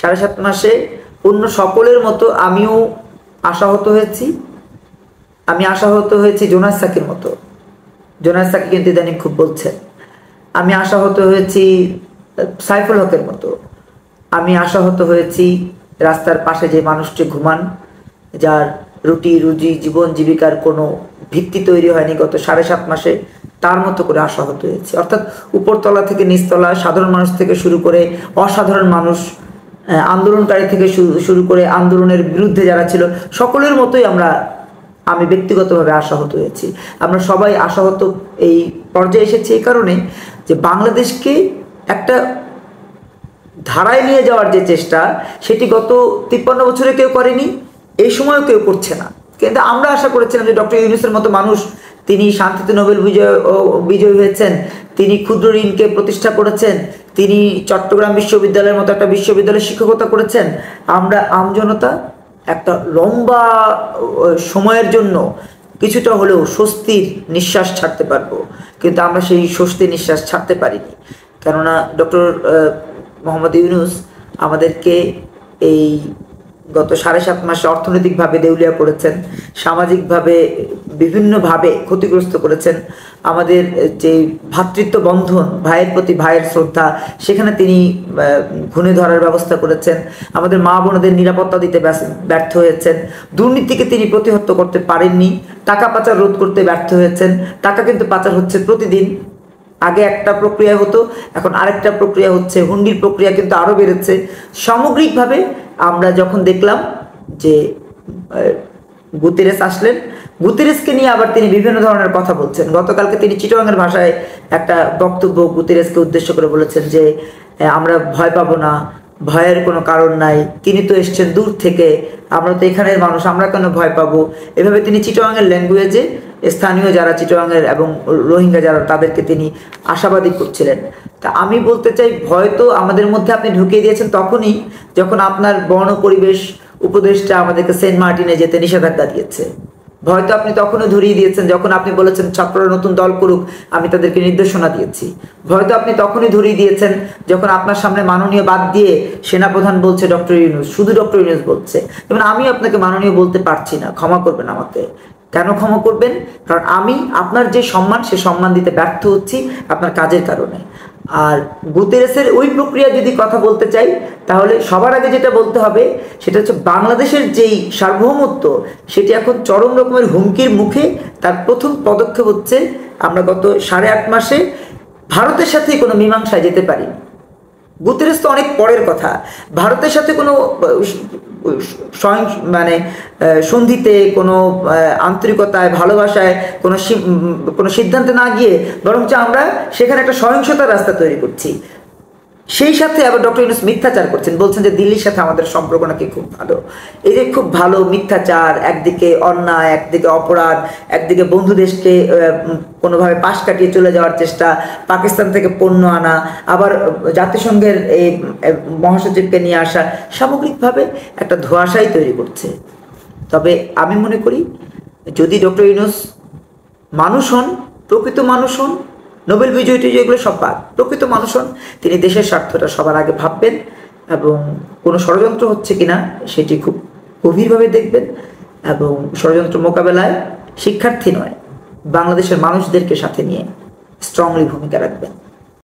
7.5 মাসে অন্য সকলের মতো আমিও আশাহত হয়েছি। আমি আশাহত হয়েছি জোনায়েদ সাকির মতো। জোনায়েদ সাকি কিন্তু ইদানিং খুব বলছেন। আমি আশাহত হয়েছি সাইফুল হকের মতো। আমি আশাহত হয়েছি রাস্তার পাশে যে মানুষটি ঘুমান, যার রুটি রুজি জীবন জীবিকার কোনো ভিত্তি তৈরি হয়নি গত 7.5 মাসে, তার মতো করে আশাহত হয়েছি। অর্থাৎ উপরতলা থেকে নিচতলা, সাধারণ মানুষ থেকে শুরু করে অসাধারণ মানুষ, আন্দোলনকারী থেকে শুরু করে আন্দোলনের বিরুদ্ধে যারা ছিল, সকলের মতোই আমি ব্যক্তিগতভাবে আশাহত হয়েছি। আমরা সবাই আশাহত এই পর্যায়ে এসেছি এই কারণে যে বাংলাদেশকে একটা ধারায় নিয়ে যাওয়ার যে চেষ্টা, সেটি গত 53 বছরে কেউ করেনি, এই সময়ও কেউ করছে না। কিন্তু আমরা আশা করেছিলাম যে ডক্টর ইউনূসের মতো মানুষ, তিনি শান্তিতে নোবেল বিজয়ী হয়েছেন, তিনি ক্ষুদ্র ঋণকে প্রতিষ্ঠা করেছেন, তিনি চট্টগ্রাম বিশ্ববিদ্যালয়ের মতো একটা বিশ্ববিদ্যালয়ে শিক্ষকতা করেছেন। আমরা আমজনতা একটা লম্বা সময়ের জন্য কিছুটা হলেও স্বস্তির নিঃশ্বাস ছাড়তে পারবো, কিন্তু আমরা সেই স্বস্তির নিঃশ্বাস ছাড়তে পারিনি। কেননা ডক্টর মোহাম্মদ ইউনূস আমাদেরকে এই গত 7.5 মাসে অর্থনৈতিকভাবে দেউলিয়া করেছেন, সামাজিকভাবে বিভিন্নভাবে ক্ষতিগ্রস্ত করেছেন। আমাদের যে ভ্রাতৃত্ব বন্ধন, ভাইয়ের প্রতি ভাইয়ের শ্রদ্ধা, সেখানে তিনি ঘুণে ধরার ব্যবস্থা করেছেন। আমাদের মা বোনদের নিরাপত্তা দিতে ব্যর্থ হয়েছেন। দুর্নীতিকে তিনি প্রতিহত করতে পারেননি। টাকা পাচার রোধ করতে ব্যর্থ হয়েছেন। টাকা কিন্তু পাচার হচ্ছে প্রতিদিন। আগে একটা প্রক্রিয়া হতো, এখন আরেকটা প্রক্রিয়া হচ্ছে। হুন্ডির প্রক্রিয়া কিন্তু আরও বেড়েছে। সামগ্রিকভাবে আমরা যখন দেখলাম যে গুতেরেস আসলেন, গুতেরেসকে নিয়ে আবার তিনি বিভিন্ন ধরনের কথা বলছেন। গতকালকে তিনি চিটাগাংয়ের ভাষায় একটা বক্তব্য গুতেরেসকে উদ্দেশ্য করে বলেছেন যে আমরা ভয় পাবো না, ভয়ের কোনো কারণ নাই, তিনি তো এসছেন দূর থেকে, আমরা তো এখানের মানুষ, আমরা কেন ভয় পাবো। এভাবে তিনি চিটাগাংয়ের ল্যাঙ্গুয়েজে স্থানীয় যারা চিটাগাংয়ের এবং রোহিঙ্গা যারা, তাদেরকে তিনি আশাবাদী করছিলেন। তা আমি বলতে চাই, ভয় তো আমাদের মধ্যে আপনি ঢুকিয়ে দিয়েছেন তখনই যখন আপনার বন পরিবেশ উপদেষ্টা আমাদেরকে সেন্ট মার্টিনে যেতে নিষেধাজ্ঞা দিয়েছে। ভয় তো আপনি তখনও ধরিয়ে দিয়েছেন যখন আপনি বলেছেন ছাত্ররা নতুন দল করুক, আমি তাদেরকে নির্দেশনা দিয়েছি। ভয় তো আপনি তখনই ধরিয়ে দিয়েছেন যখন আপনার সামনে মাননীয় বাদ দিয়ে সেনাপ্রধান বলছে ডক্টর ইউনূস, শুধু ডক্টর ইউনূস বলছে। যেমন আমি আপনাকে মাননীয় বলতে পারছি না, ক্ষমা করবেন আমাকে। কেন ক্ষমা করবেন? কারণ আমি আপনার যে সম্মান, সে সম্মান দিতে ব্যর্থ হচ্ছি আপনার কাজের কারণে। আর গুতেরেসের ওই প্রক্রিয়া যদি কথা বলতে চাই, তাহলে সবার আগে যেটা বলতে হবে সেটা হচ্ছে বাংলাদেশের যেই সার্বভৌমত্ব, সেটি এখন চরম রকমের হুমকির মুখে। তার প্রথম পদক্ষেপ হচ্ছে আমরা গত 8.5 মাসে ভারতের সাথে কোনো মীমাংসায় যেতে পারিনি। গুতেরেস তো অনেক পরের কথা। ভারতের সাথে কোনো সন্ধিতে, কোনো আন্তরিকতায়, ভালোবাসায়, কোনো সিদ্ধান্তে না গিয়ে বরঞ্চ আমরা সেখানে একটা সহিংসতার রাস্তা তৈরি করছি। সেই সাথে আবার ডক্টর ইউনূস মিথ্যাচার করছেন, বলছেন যে দিল্লির সাথে আমাদের সম্পর্ক নাকি খুব ভালো। এই যে খুব ভালো মিথ্যাচার, একদিকে অন্যায়, একদিকে অপরাধ, একদিকে বন্ধু দেশকে কোনোভাবে পাশ কাটিয়ে চলে যাওয়ার চেষ্টা, পাকিস্তান থেকে পণ্য আনা, আবার জাতিসংঘের এই মহাসচিবকে নিয়ে আসা, সামগ্রিকভাবে একটা ধোঁয়াশাই তৈরি করছে। তবে আমি মনে করি যদি ডক্টর ইউনূস মানুষ হন, প্রকৃত মানুষ হন, নোবেল বিজয়ী এগুলো সব বাদ, প্রকৃত মানুষ হন, তিনি দেশের স্বার্থটা সবার আগে ভাববেন এবং কোনো ষড়যন্ত্র হচ্ছে কিনা সেটি খুব গভীরভাবে দেখবেন এবং ষড়যন্ত্র মোকাবেলায় শিক্ষার্থী নয়, বাংলাদেশের মানুষদেরকে সাথে নিয়ে স্ট্রংলি ভূমিকা রাখবেন।